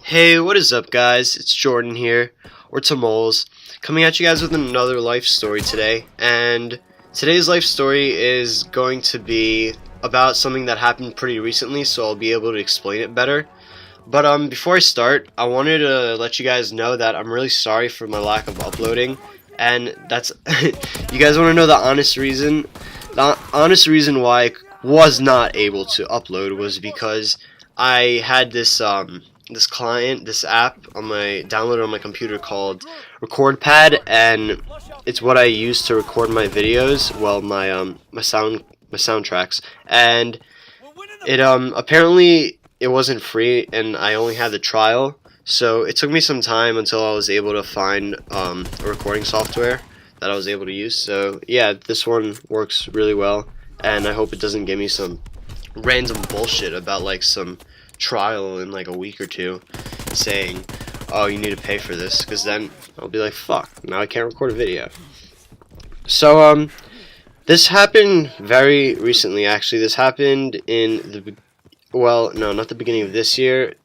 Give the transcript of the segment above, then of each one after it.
Hey, what is up, guys? It's Jordan here, or Tamoles, coming at you guys with another life story today. And today's life story is going to be about something that happened pretty recently, so I'll be able to explain it better. But before I start, I wanted to let you guys know that I'm really sorry for my lack of uploading, and that's you guys want to know the honest reason? The honest reason why I was not able to upload was because I had this this app on my downloaded on my computer called RecordPad, and it's what I use to record my videos, well, my soundtracks. And it apparently it wasn't free, and I only had the trial, so it took me some time until I was able to find a recording software that I was able to use. So yeah, this one works really well, and I hope it doesn't give me some random bullshit about like some trial in like a week or two saying, oh, you need to pay for this, because then I'll be like, fuck, now I can't record a video. So this happened very recently. Actually, this happened in the no, not the beginning of this year,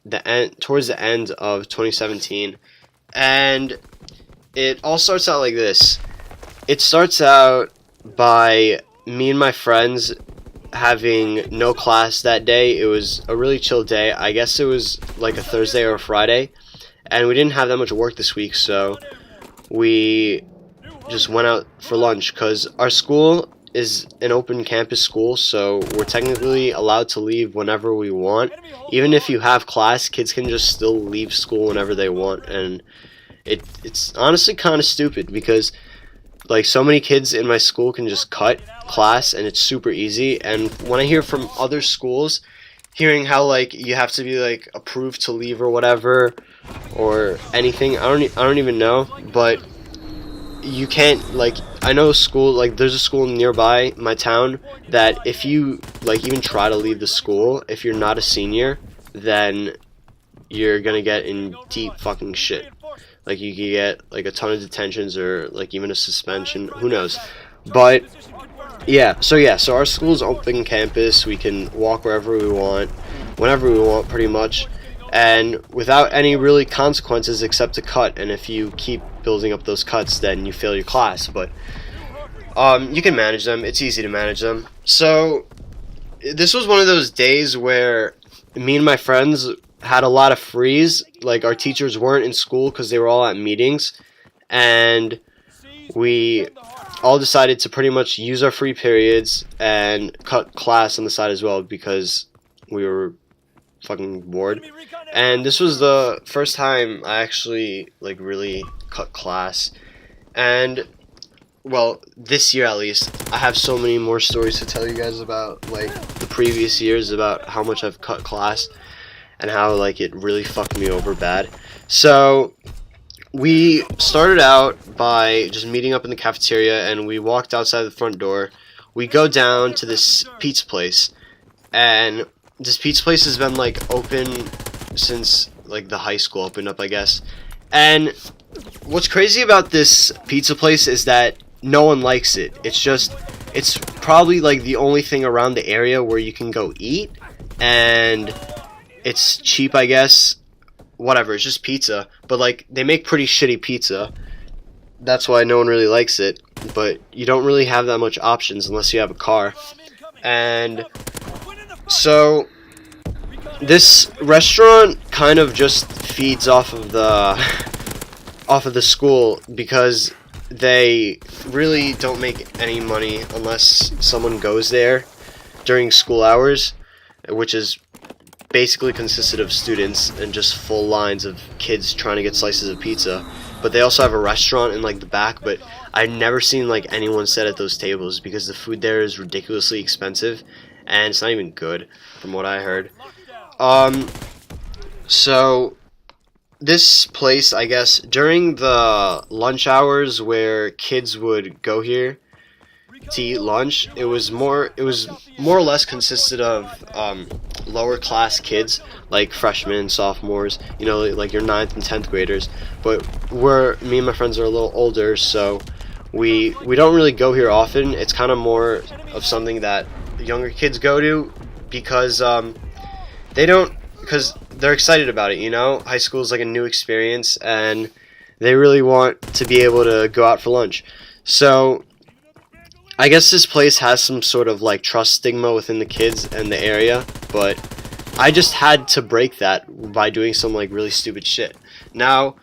towards the end of 2017. And it all starts out like this. It starts out by me and my friends having no class that day. It was a really chill day. I guess it was like a Thursday or a Friday, and we didn't have that much work this week, so we just went out for lunch, because our school is an open campus school, so we're technically allowed to leave whenever we want. Even if you have class, kids can just still leave school whenever they want, and it's honestly kind of stupid, because like so many kids in my school can just cut class and it's super easy. And when I hear from other schools, hearing how like you have to be like approved to leave or whatever or anything, I don't even know, but you can't, like, I know school, like there's a school nearby my town that if you like even try to leave the school, if you're not a senior, then you're gonna get in deep fucking shit. Like you could get like a ton of detentions or like even a suspension, who knows. But so our school's open campus. We can walk wherever we want, whenever we want, pretty much, and without any really consequences except a cut. And if you keep building up those cuts, then you fail your class. But you can manage them. It's easy to manage them. So this was one of those days where me and my friends had a lot of freeze. Like our teachers weren't in school because they were all at meetings, and we all decided to pretty much use our free periods and cut class on the side as well, because we were fucking bored. And this was the first time I actually like really cut class. And well, this year at least, I have so many more stories to tell you guys about like the previous years, about how much I've cut class and how like it really fucked me over bad. So we started out by just meeting up in the cafeteria, and we walked outside the front door. We go down to this pizza place, and this pizza place has been like open since like the high school opened up, I guess. And what's crazy about this pizza place is that no one likes it. It's probably like the only thing around the area where you can go eat, and it's cheap, I guess. Whatever, it's just pizza, but like they make pretty shitty pizza. That's why no one really likes it. But you don't really have that much options unless you have a car. And so this restaurant kind of just feeds off of the school, because they really don't make any money unless someone goes there during school hours, which is basically consisted of students and just full lines of kids trying to get slices of pizza. But they also have a restaurant in like the back, but I've never seen like anyone sit at those tables, because the food there is ridiculously expensive and it's not even good from what I heard. So this place, I guess, during the lunch hours where kids would go here to eat lunch, it was more or less consisted of lower class kids, like freshmen, sophomores, you know, like your 9th and 10th graders. But me and my friends are a little older, so we don't really go here often. It's kind of more of something that younger kids go to, because they're excited about it, you know? High school is like a new experience, and they really want to be able to go out for lunch. So I guess this place has some sort of like trust stigma within the kids and the area, but I just had to break that by doing some like really stupid shit. Now,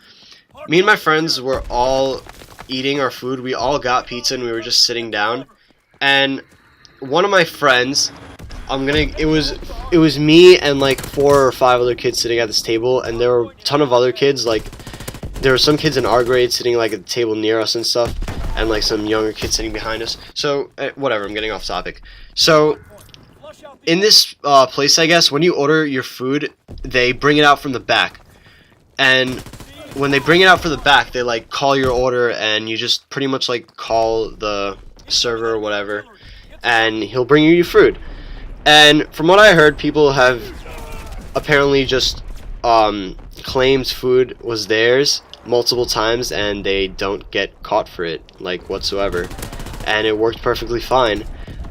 me and my friends were all eating our food. We all got pizza and we were just sitting down. And one of my friends, it was me and like 4 or 5 other kids sitting at this table, and there were a ton of other kids. Like there were some kids in our grade sitting like at the table near us and stuff, and like some younger kids sitting behind us. So whatever, I'm getting off topic. So in this place, I guess, when you order your food, they bring it out from the back, and when they bring it out from the back, they like call your order, and you just pretty much like call the server or whatever, and he'll bring you your food. And from what I heard, people have apparently just claimed food was theirs multiple times, and they don't get caught for it like whatsoever, and it worked perfectly fine.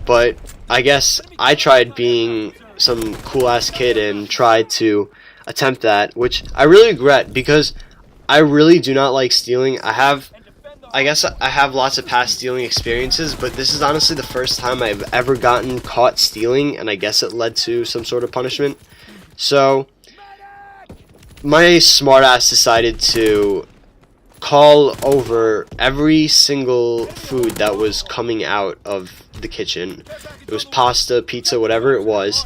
But I guess I tried being some cool ass kid and tried to attempt that, which I really regret, because I really do not like stealing. I guess I have lots of past stealing experiences, but this is honestly the first time I've ever gotten caught stealing, and I guess it led to some sort of punishment. So my smartass decided to call over every single food that was coming out of the kitchen. It was pasta, pizza, whatever it was.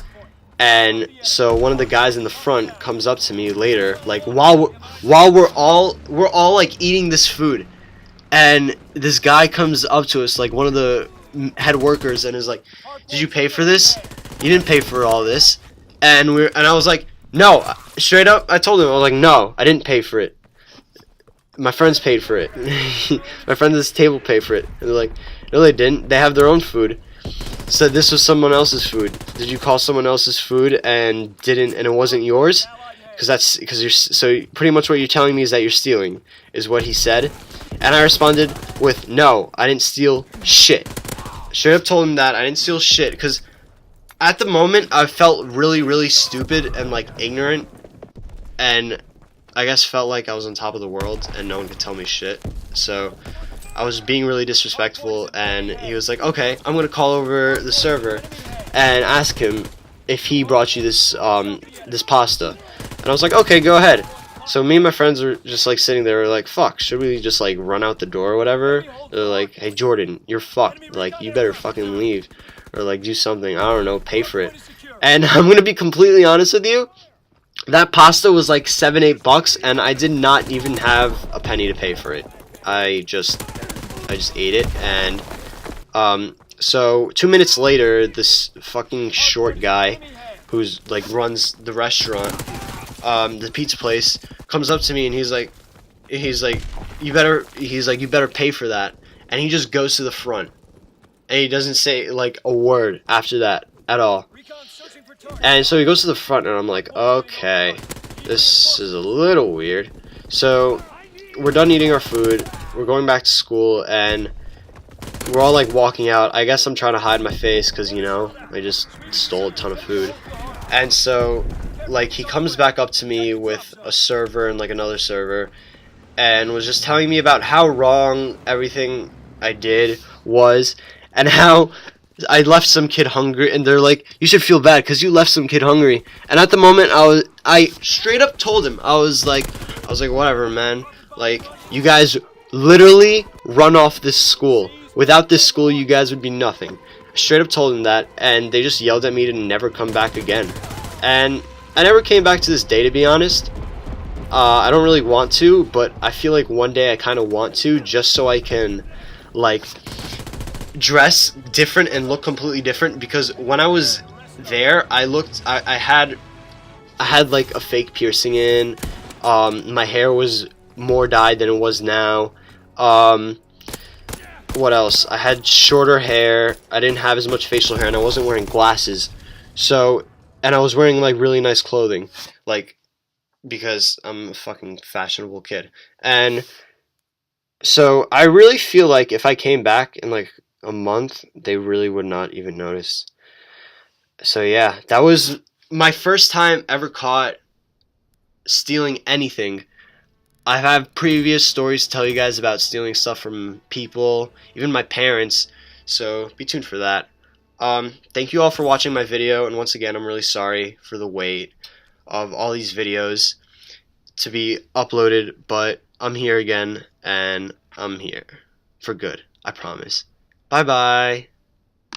And so one of the guys in the front comes up to me later, like while we're all like eating this food, and this guy comes up to us, like one of the head workers, and is like, "Did you pay for this? You didn't pay for all this." And I was like, "No," straight up. I told him, I was like, "No, I didn't pay for it. My friends paid for it. My friends at this table paid for it." And they're like, "No, they didn't. They have their own food." Said this was someone else's food. Did you call someone else's food and it wasn't yours? Because you're so pretty much what you're telling me is that you're stealing, is what he said. And I responded with, "No, I didn't steal shit." Straight up told him that I didn't steal shit, because at the moment I felt really, really stupid and like ignorant, and I guess felt like I was on top of the world and no one could tell me shit. So I was being really disrespectful, and he was like, "Okay, I'm gonna call over the server and ask him if he brought you this this pasta." And I was like, "Okay, go ahead." So me and my friends were just like sitting there, like, "Fuck, should we just like run out the door or whatever?" They're like, "Hey Jordan, you're fucked. Like, you better fucking leave, or like do something. I don't know, pay for it." And I'm gonna be completely honest with you, that pasta was like $7-8, and I did not even have a penny to pay for it. I just ate it. And so 2 minutes later, this fucking short guy who's like runs the restaurant, the pizza place, comes up to me, and he's like you better pay for that. And he just goes to the front, and he doesn't say like a word after that at all. And so he goes to the front, and I'm like, okay, this is a little weird. So we're done eating our food, we're going back to school, and we're all like walking out. I guess I'm trying to hide my face, because, you know, I just stole a ton of food. And so like he comes back up to me with a server and like another server, and was just telling me about how wrong everything I did was, and how I left some kid hungry, and they're like, "You should feel bad because you left some kid hungry." And at the moment, I straight up told him, I was like, "Whatever, man. Like, you guys literally run off this school. Without this school, you guys would be nothing." I straight up told him that, and they just yelled at me to never come back again. And I never came back to this day, to be honest. I don't really want to, but I feel like one day I kind of want to, just so I can like dress different and look completely different. Because when I was there, I had like a fake piercing in. My hair was more dyed than it was now. What else? I had shorter hair. I didn't have as much facial hair, and I wasn't wearing glasses. So, and I was wearing like really nice clothing, like, because I'm a fucking fashionable kid. And so I really feel like if I came back in like a month, they really would not even notice. So yeah, that was my first time ever caught stealing anything. I have previous stories to tell you guys about stealing stuff from people, even my parents, so be tuned for that. Thank you all for watching my video, and once again, I'm really sorry for the wait of all these videos to be uploaded, but I'm here again, and I'm here for good, I promise. Bye bye.